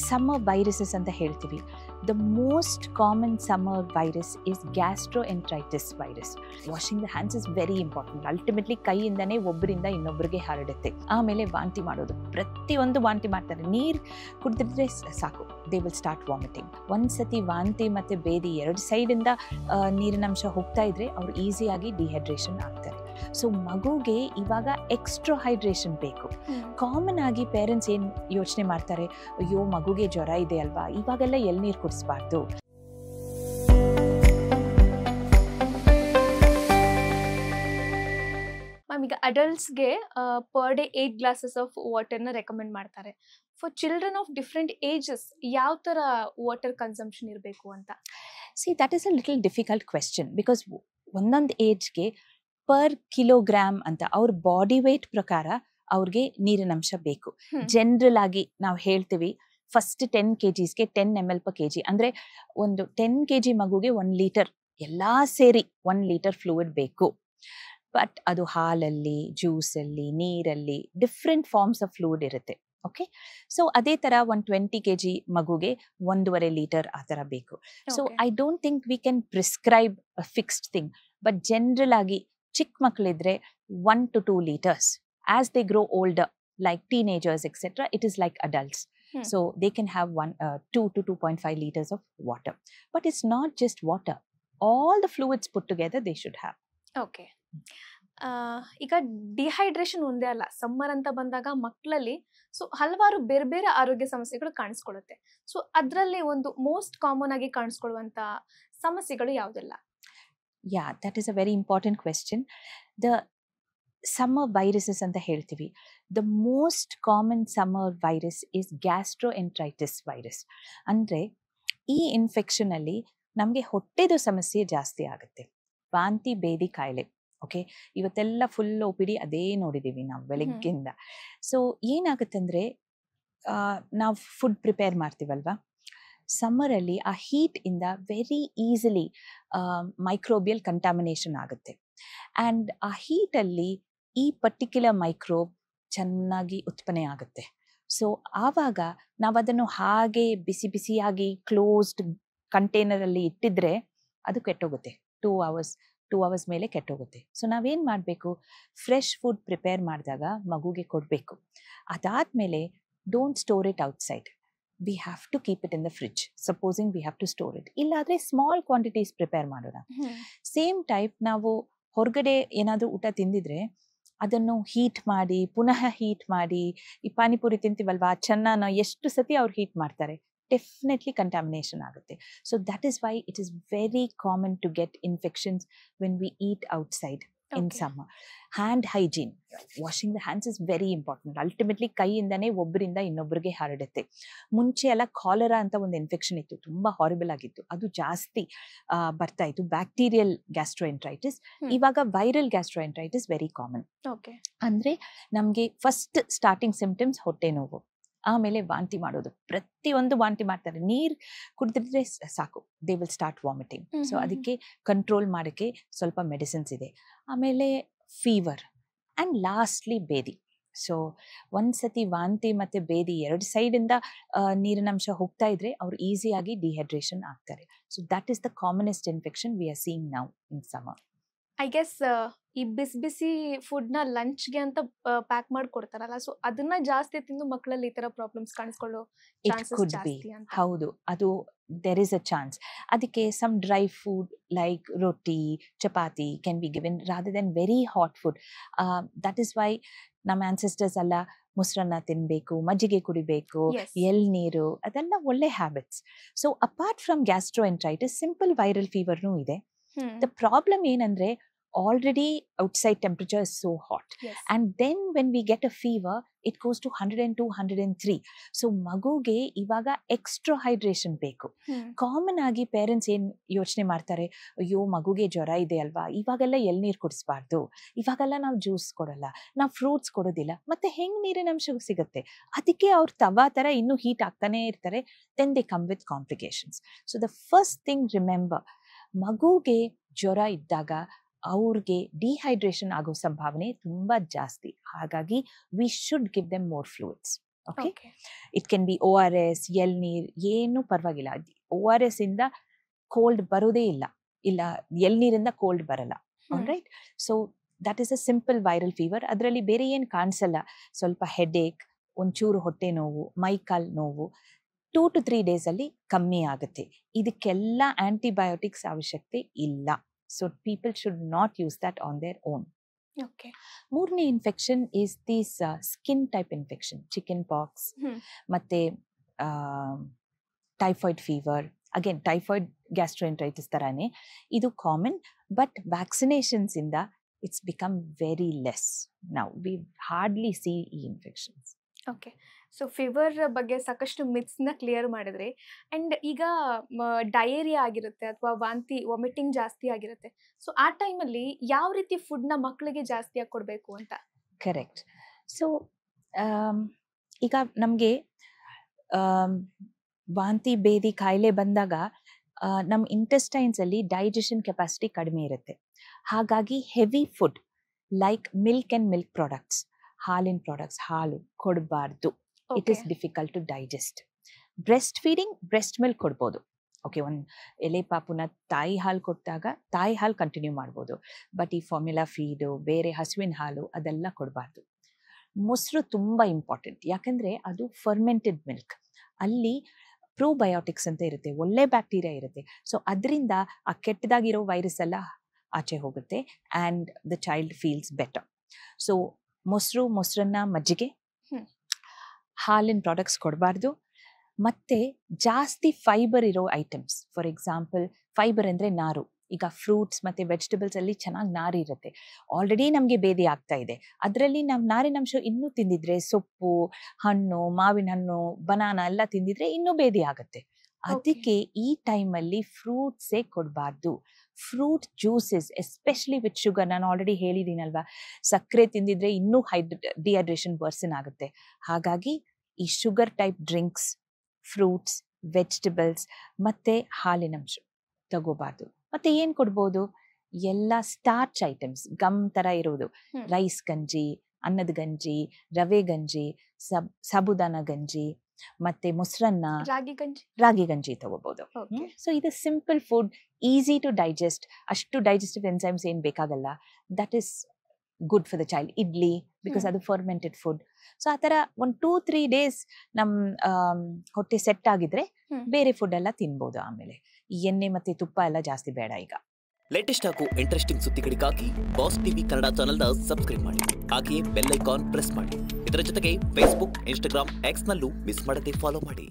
summer viruses ಅಂತ ಹೇಳ್ತೀವಿ. The most common summer virus is gastroenteritis virus. Washing the hands is very important. Ultimately ಕೈಯಿಂದನೇ ಒಬ್ಬರಿಂದ ಇನ್ನೊಬ್ಬರಿಗೆ ಹರಡುತ್ತೆ. ಆಮೇಲೆ ವಾಂತಿ ಮಾಡೋದು, ಪ್ರತಿಯೊಂದು ವಾಂತಿ ಮಾಡ್ತಾರೆ. ನೀರು ಕುಡಿದ್ರೆ ಸಾಕು, they will start vomiting. ಒಂದ್ಸತಿ ವಾಂತಿ ಮತ್ತು ಬೇದಿ ಎರಡು ಸೈಡಿಂದ ನೀರಿನಂಶ ಹೋಗ್ತಾ ಇದ್ರೆ ಅವ್ರು ಈಸಿಯಾಗಿ ಡಿಹೈಡ್ರೇಷನ್ ಆಗ್ತಾರೆ. ಸೊ ಮಗುಗೆ ಇವಾಗ ಎಕ್ಸ್ಟ್ರಾ ಹೈಡ್ರೇಷನ್ ಬೇಕು. ಕಾಮನ್ ಆಗಿ ಪೇರೆಂಟ್ಸ್ ಏನು ಯೋಚನೆ ಮಾಡ್ತಾರೆ, ಅಯ್ಯೋ ಮಗುಗೆ ಜ್ವರ ಇದೆ ಅಲ್ವಾ, ಇವಾಗೆಲ್ಲ ಎಳ್ನೀರು ಕುಡಿಸ್ಬಾರ್ದು. ಮ್ಯಾಮ್, ಈಗ ಅಡಲ್ಟ್ಸ್ಗೆ ಪರ್ ಡೇ 8 glasses ಆಫ್ ವಾಟರ್ನ ರೆಕಮೆಂಡ್ ಮಾಡ್ತಾರೆ. For children of different ages ಯಾವ ಥರ ವಾಟರ್ ಕನ್ಸಂಪ್ಷನ್ ಇರಬೇಕು ಅಂತ? See, that is a little difficult question because ಒಂದೊಂದು ಏಜ್ಗೆ ಪರ್ ಕಿಲೋಗ್ರಾಮ್ ಅಂತ ಅವ್ರ ಬಾಡಿ ವೇಟ್ ಪ್ರಕಾರ ಅವ್ರಿಗೆ ನೀರಿನಂಶ ಬೇಕು. ಜನರಲ್ ಆಗಿ ನಾವು ಹೇಳ್ತೀವಿ ಫಸ್ಟ್ 10 kgsಗೆ 10 ml per kg, ಅಂದರೆ ಒಂದು 10 kg ಮಗುಗೆ 1 ಲೀಟರ್ ಎಲ್ಲ ಸೇರಿ 1 ಲೀಟರ್ ಫ್ಲೂಯಿಡ್ ಬೇಕು. ಬಟ್ ಅದು ಹಾಲಲ್ಲಿ, ಜ್ಯೂಸಲ್ಲಿ, ನೀರಲ್ಲಿ ಡಿಫ್ರೆಂಟ್ ಫಾರ್ಮ್ಸ್ ಆಫ್ ಫ್ಲೂಯಿಡ್ ಇರುತ್ತೆ. ಓಕೆ, ಸೊ ಅದೇ ಥರ 120 kg ಮಗುಗೆ 1.5 ಲೀಟರ್ ಆ ಥರ ಬೇಕು. So I don't think we can prescribe a fixed thing, but general ಆಗಿ ಚಿಕ್ಕ ಮಕ್ಕಳಿದ್ರೆ 1 to 2 liters. As they grow older, like teenagers, etc., it is like adults. So they can have 2 to 2.5 liters of water. But it's not just water. All the fluids put together, they should have. Okay. ಈಗ dehydration ಒಂದೇ ಅಲ್ಲ, summer ಅಂತ ಬಂದಾಗ ಮಕ್ಕಳಲ್ಲಿ so ಹಲವಾರು ಬೇರೆ ಬೇರೆ ಆರೋಗ್ಯ ಸಮಸ್ಯೆಗಳು ಕಾಣಿಸ್ಕೊಳ್ಳುತ್ತೆ. ಸೊ ಅದರಲ್ಲಿ ಒಂದು ಮೋಸ್ಟ್ ಕಾಮನ್ ಆಗಿ ಕಾಣಿಸ್ಕೊಳ್ಳುವಂತ ಸಮಸ್ಯೆಗಳು ಯಾವುದೆಲ್ಲ? Yeah, that is a very important question. The summer viruses ಅಂತ ಹೇಳ್ತೀವಿ. The most common summer virus is gastroenteritis virus. ಅಂದರೆ ಈ ಇನ್ಫೆಕ್ಷನ್ ಅಲ್ಲಿ ನಮಗೆ ಹೊಟ್ಟೆದು ಸಮಸ್ಯೆ ಜಾಸ್ತಿ ಆಗುತ್ತೆ. ವಾಂತಿ ಬೇದಿ ಕಾಯಿಲೆ. ಓಕೆ, ಇವತ್ತೆಲ್ಲ ಫುಲ್ OPD ಅದೇ ನೋಡಿದ್ದೀವಿ ನಾವು ಬೆಳಗ್ಗೆಯಿಂದ. ಸೊ ಏನಾಗುತ್ತಂದ್ರೆ ನಾವು ಫುಡ್ ಪ್ರಿಪೇರ್ ಮಾಡ್ತೀವಲ್ವಾ, ಸಮ್ಮರಲ್ಲಿ ಆ ಹೀಟ್ ಇಂದ ವೆರಿ ಈಸಿಲಿ ಮೈಕ್ರೋಬಿಯಲ್ ಕಂಟಾಮಿನೇಷನ್ ಆಗುತ್ತೆ. ಆ್ಯಂಡ್ ಆ ಹೀಟಲ್ಲಿ ಈ ಪರ್ಟಿಕ್ಯುಲರ್ ಮೈಕ್ರೋಬ್ ಚೆನ್ನಾಗಿ ಉತ್ಪನ್ನ ಆಗುತ್ತೆ. ಸೊ ಆವಾಗ ನಾವು ಅದನ್ನು ಹಾಗೆ ಬಿಸಿ ಬಿಸಿಯಾಗಿ ಕ್ಲೋಸ್ಡ್ ಕಂಟೈನರಲ್ಲಿ ಇಟ್ಟಿದ್ರೆ ಅದು ಕೆಟ್ಟೋಗುತ್ತೆ. 2 hours ಮೇಲೆ ಕೆಟ್ಟೋಗುತ್ತೆ. ಸೊ ನಾವೇನು ಮಾಡಬೇಕು, ಫ್ರೆಶ್ ಫುಡ್ ಪ್ರಿಪೇರ್ ಮಾಡಿದಾಗ ಮಗುಗೆ ಕೊಡಬೇಕು. ಅದಾದಮೇಲೆ don't store it outside. we have to keep it in the fridge, supposing we have to store it. ಇಲ್ಲಾದ್ರೆ ಸ್ಮಾಲ್ ಕ್ವಾಂಟಿಟೀಸ್ ಪ್ರಿಪೇರ್ ಮಾಡೋಣ. ಸೇಮ್ ಟೈಪ್ ನಾವು ಹೊರಗಡೆ ಏನಾದರೂ ಊಟ ತಿಂದಿದ್ರೆ ಅದನ್ನು ಹೀಟ್ ಮಾಡಿ ಪುನಃ ಹೀಟ್ ಮಾಡಿ, ಈ ಪಾನಿಪುರಿ ತಿಂತೀವಲ್ವಾ, ಚೆನ್ನಾನ ಎಷ್ಟು ಸತಿ ಅವ್ರು ಹೀಟ್ ಮಾಡ್ತಾರೆ, ಡೆಫಿನೆಟ್ಲಿ ಕಂಟಾಮಿನೇಷನ್ ಆಗುತ್ತೆ. So that is why it is very common to get infections when we eat outside in summer. Hand hygiene, washing the hands is very important. Ultimately ಕೈಯಿಂದನೇ ಒಬ್ಬರಿಂದ ಇನ್ನೊಬ್ಬರಿಗೆ ಹರಡುತ್ತೆ. ಮುಂಚೆ ಎಲ್ಲ ಕಾಲರಾ ಅಂತ ಒಂದು ಇನ್ಫೆಕ್ಷನ್ ಇತ್ತು, ತುಂಬಾ ಹಾರಿಬಲ್ ಆಗಿತ್ತು, ಅದು ಜಾಸ್ತಿ ಬರ್ತಾ ಇತ್ತು, ಬ್ಯಾಕ್ಟೀರಿಯಲ್ ಗ್ಯಾಸ್ಟ್ರೋಎಂಟ್ರೈಟಿಸ್. ಇವಾಗ ವೈರಲ್ ಗ್ಯಾಸ್ಟ್ರೋಎಂಟ್ರೈಟಿಸ್ ವೆರಿ ಕಾಮನ್. ಅಂದ್ರೆ ನಮ್ಗೆ ಫಸ್ಟ್ ಸ್ಟಾರ್ಟಿಂಗ್ ಸಿಂಪ್ಟಮ್ಸ್ ಹೊಟ್ಟೆ ನೋವು, ಆಮೇಲೆ ವಾಂತಿ ಮಾಡೋದು, ಪ್ರತಿಯೊಂದು ವಾಂತಿ ಮಾಡ್ತಾರೆ. ನೀರು ಕುಡಿದ್ರೆ ಸಾಕು, they will start vomiting. So ಅದಕ್ಕೆ ಕಂಟ್ರೋಲ್ ಮಾಡೋಕ್ಕೆ ಸ್ವಲ್ಪ ಮೆಡಿಸಿನ್ಸ್ ಇದೆ. ಆಮೇಲೆ ಫೀವರ್ ಆ್ಯಂಡ್ ಲಾಸ್ಟ್ಲಿ ಬೇದಿ. ಸೊ ಒಂದ್ಸತಿ ವಾಂತಿ ಮತ್ತು ಬೇದಿ ಎರಡು ಸೈಡಿಂದ ನೀರಿನಂಶ ಹೋಗ್ತಾ ಇದ್ರೆ ಅವ್ರು ಈಸಿಯಾಗಿ ಡಿಹೈಡ್ರೇಷನ್ ಆಗ್ತಾರೆ. So that is the commonest infection we are seeing now in summer. I guess ಈ ಬಿಸಿ ಬಿಸಿ ಫುಡ್ನ ಲಂಚ್ಗೆ ಅಂತ ಪ್ಯಾಕ್ ಮಾಡಿ ಕೊಡ್ತಾರಲ್ಲ, ಸೊ ಅದನ್ನ ಜಾಸ್ತಿ ತಿಂದು ಮಕ್ಕಳಲ್ಲಿ ಈ ತರ ಪ್ರಾಬ್ಲಮ್ಸ್ ಕಾಣಿಸ್ಕೊಳ್ಳೋ ಚಾನ್ಸಸ್ ಜಾಸ್ತಿ ಅಂತ. ಹೌದು, ಅದು there is a chance. ಅದಕ್ಕೆ some dry food like roti, chapati can be given rather than very hot food. That is why ನಮ್ಮ ancestors ಎಲ್ಲ ಮೊಸರನ್ನ ತಿನ್ಬೇಕು, ಮಜ್ಜಿಗೆ ಕುಡಿಬೇಕು, ಎಳ್ನೀರು, ಅದೆಲ್ಲ ಒಳ್ಳೆ habits. So apart from gastroenteritis simple viral ಫೀವರ್ನೂ ಇದೆ. ದ ಪ್ರಾಬ್ಲಮ್ ಏನಂದ್ರೆ already outside temperature is so hot, and then when we get a fever it goes to 102 103. so maguge ivaga extra hydration beku. Common ಆಗಿ parents ಏನ್ ಯೋಚನೆ ಮಾಡ್ತಾರೆ, ಅಯ್ಯೋ ಮಗುಗೆ ಜ್ವರ ಇದೆ ಅಲ್ವಾ, ಇವಾಗೆಲ್ಲ ಎಳ್ನೀರು ಕುಡಿಸ್ಬಾರ್ದು, ಇವಾಗೆಲ್ಲ ನಾವು ಜ್ಯೂಸ್ ಕೊಡಲ್ಲ, ನಾವು ಫ್ರೂಟ್ಸ್ ಕೊಡೋದಿಲ್ಲ, ಮತ್ತೆ ಹೆಂಗ್ ನೀರಿನ ಅಂಶ ಸಿಗುತ್ತೆ, ಅದಕ್ಕೆ ಅವ್ರು ತವಾ ತರ ಇನ್ನೂ ಹೀಟ್ ಆಗ್ತಾನೆ ಇರ್ತಾರೆ. then they come with complications. so the first thing remember, ಮಗುಗೆ ಜ್ವರ ಇದ್ದಾಗ ಅವ್ರಿಗೆ ಡಿಹೈಡ್ರೇಷನ್ ಆಗೋ ಸಂಭಾವನೆ ತುಂಬಾ ಜಾಸ್ತಿ. ಹಾಗಾಗಿ we should give them more fluids. Okay, okay it can be ORS, ಎಳ್ನೀರ್, ಏನು ಪರವಾಗಿಲ್ಲ. ORS ಇಂದ ಕೋಲ್ಡ್ ಬರೋದೇ ಇಲ್ಲ ಎಳ್ನೀರಿಂದ ಕೋಲ್ಡ್ ಬರಲ್ಲ. All right, so that is a simple viral fever. ಅದರಲ್ಲಿ ಬೇರೆ ಏನು ಕಾಣಿಸಲ್ಲ. ಸ್ವಲ್ಪ ಹೆಡೇಕ್, ಒಂಚೂರು ಹೊಟ್ಟೆ ನೋವು, ಮೈಕಾಲ್ ನೋವು 2 to 3 days ಅಲ್ಲಿ ಕಮ್ಮಿ ಆಗುತ್ತೆ. ಇದಕ್ಕೆಲ್ಲ ಆಂಟಿಬಯೋಟಿಕ್ಸ್ ಅವಶ್ಯಕತೆ ಇಲ್ಲ. So people should not use that on their own. Okay ಮೂರನೇ infection is this skin type infection, chickenpox ಮತ್ತೆ typhoid fever. Again typhoid gastroenteritis ತರಾನೇ ಇದು ಕಾಮನ್, ಬಟ್ ವ್ಯಾಕ್ಸಿನೇಷನ್ಸ್ ಇಂದ it's become very less. Now we hardly see ಈ infections. Okay, so fever ಬಗ್ಗೆ ಸಾಕಷ್ಟು ಮಿತ್ಸ್ನ clear ಮಾಡಿದ್ರಿ. ಆ್ಯಂಡ್ ಈಗ ಡಯೇರಿಯಾ ಆಗಿರುತ್ತೆ ಅಥವಾ ವಾಮಿಟಿಂಗ್ ಜಾಸ್ತಿ ಆಗಿರುತ್ತೆ. ಸೊ ಆ ಟೈಮಲ್ಲಿ ಯಾವ ರೀತಿ ಫುಡ್ನ ಮಕ್ಕಳಿಗೆ ಜಾಸ್ತಿಯಾಗಿ ಕೊಡಬೇಕು ಅಂತ? ಕರೆಕ್ಟ್. ಸೊ ಈಗ ನಮಗೆ ವಾಂತಿ ಭೇದಿ ಕಾಯಿಲೆ ಬಂದಾಗ ನಮ್ಮ ಇಂಟೆಸ್ಟೈನ್ಸಲ್ಲಿ ಡೈಜೆಷನ್ ಕೆಪಾಸಿಟಿ ಕಡಿಮೆ ಇರುತ್ತೆ. ಹಾಗಾಗಿ heavy food like milk and milk products, ಹಾಲಿನ ಪ್ರಾಡಕ್ಟ್ಸ್, ಹಾಲು ಕೊಡಬಾರ್ದು. It is difficult to digest. Breast feeding, breast milk ಕೊಡ್ಬೋದು. ಓಕೆ, ಒಂದು ಎಲೆ ಪಾಪುನ ತಾಯಿ ಹಾಲು ಕೊಟ್ಟಾಗ ತಾಯಿ ಹಾಲು ಕಂಟಿನ್ಯೂ ಮಾಡ್ಬೋದು. ಬಟ್ ಈ ಫಾರ್ಮುಲಾ ಫೀಡು, ಬೇರೆ ಹಸುವಿನ ಹಾಲು ಅದೆಲ್ಲ ಕೊಡಬಾರ್ದು. ಮೊಸರು ತುಂಬ ಇಂಪಾರ್ಟೆಂಟ್, ಯಾಕಂದರೆ ಅದು ಫರ್ಮೆಂಟೆಡ್ ಮಿಲ್ಕ್. ಅಲ್ಲಿ ಪ್ರೋಬಯೋಟಿಕ್ಸ್ ಅಂತ ಇರುತ್ತೆ, ಒಳ್ಳೆ ಬ್ಯಾಕ್ಟೀರಿಯಾ ಇರುತ್ತೆ. ಸೊ ಅದರಿಂದ ಆ ಕೆಟ್ಟದಾಗಿರೋ ವೈರಸ್ ಎಲ್ಲ ಆಚೆ ಹೋಗುತ್ತೆ and the child feels better. So ಮೊಸರನ್ನ, ಮಜ್ಜಿಗೆ, ಹಾಲಿನ ಪ್ರಾಡಕ್ಟ್ಸ್ ಕೊಡಬಾರ್ದು. ಮತ್ತೆ ಜಾಸ್ತಿ ಫೈಬರ್ ಇರೋ ಐಟಮ್ಸ್, ಫಾರ್ ಎಕ್ಸಾಂಪಲ್ ಫೈಬರ್ ಅಂದರೆ ನಾರು. ಈಗ ಫ್ರೂಟ್ಸ್ ಮತ್ತು ವೆಜಿಟೇಬಲ್ಸ್ ಅಲ್ಲಿ ಚೆನ್ನಾಗಿ ನಾರು ಇರುತ್ತೆ. ಆಲ್ರೆಡಿ ನಮಗೆ ಬೇದಿ ಆಗ್ತಾ ಇದೆ, ಅದರಲ್ಲಿ ನಾವು ನಾರಿನಂಶ ಇನ್ನೂ ತಿಂದಿದ್ರೆ, ಸೊಪ್ಪು, ಹಣ್ಣು, ಮಾವಿನ ಹಣ್ಣು, ಬನಾನಾ ಎಲ್ಲ ತಿಂದಿದ್ರೆ ಇನ್ನೂ ಬೇದಿ ಆಗುತ್ತೆ. ಅದಕ್ಕೆ ಈ ಟೈಮಲ್ಲಿ ಫ್ರೂಟ್ಸೇ ಕೊಡಬಾರ್ದು. Fruit juices especially with sugar, ನಾನು ಆಲ್ರೆಡಿ ಹೇಳಿದ್ದೀನಲ್ವಾ, ಸಕ್ಕರೆ ತಿಂದಿದ್ರೆ ಇನ್ನೂ ಡಿಹೈಡ್ರೇಷನ್ ವರ್ಸನ್ ಆಗುತ್ತೆ. ಹಾಗಾಗಿ ಈ sugar type drinks, fruits, vegetables ಮತ್ತು ಹಾಲಿನಂಶ ತಗೋಬಾರ್ದು. ಮತ್ತೆ ಏನು ಕೊಡ್ಬೋದು? ಎಲ್ಲ ಸ್ಟಾರ್ಚ್ ಐಟಮ್ಸ್, ಗಮ್ ಥರ ಇರೋದು, ರೈಸ್ ಗಂಜಿ, ಅನ್ನದ ಗಂಜಿ, ರವೆ ಗಂಜಿ, ಸಾಬುದಾನ ಗಂಜಿ, ಮತ್ತೆ ಮೊಸರನ್ನ, ರಾಗಿ ಗಂಜಿ ತಗೋಬಹುದು. ಸೊ ಇದು simple food, easy to digest, ಅಷ್ಟು ಡೈಜೆಸ್ಟಿವ್ ಎನ್ಸೈಮ್ಸ್ ಏನು ಬೇಕಾಗಲ್ಲ. That is good for the child. Idli, because ಅದು ಫರ್ಮೆಂಟೆಡ್ ಫುಡ್. ಸೊ ಆ ಥರ ಒಂದು 2-3 days ನಮ್ಮ ಹೊಟ್ಟೆ ಸೆಟ್ ಆಗಿದ್ರೆ ಬೇರೆ ಫುಡ್ ಎಲ್ಲ ತಿನ್ಬೋದು. ಆಮೇಲೆ ಈ ಎಣ್ಣೆ ಮತ್ತೆ ತುಪ್ಪ ಎಲ್ಲ ಜಾಸ್ತಿ ಬೇಡ ಈಗ. ಲೇಟೆಸ್ಟ್ ಹಾಗೂ ಇಂಟ್ರೆಸ್ಟಿಂಗ್ ಸುದ್ದಿಗಳಿಗಾಗಿ ಬಾಸ್ ಟಿವಿ ಕನ್ನಡ ಚಾನೆಲ್ನ ಸಬ್ಸ್ಕ್ರೈಬ್ ಮಾಡಿ. ಹಾಗೆಯೇ ಬೆಲ್ ಐಕಾನ್ ಪ್ರೆಸ್ ಮಾಡಿ. ಇದರ ಜೊತೆಗೆ ಫೇಸ್ಬುಕ್, ಇನ್ಸ್ಟಾಗ್ರಾಮ್, ಎಕ್ಸ್ ನಲ್ಲೂ ಮಿಸ್ ಮಾಡದೆ ಫಾಲೋ ಮಾಡಿ.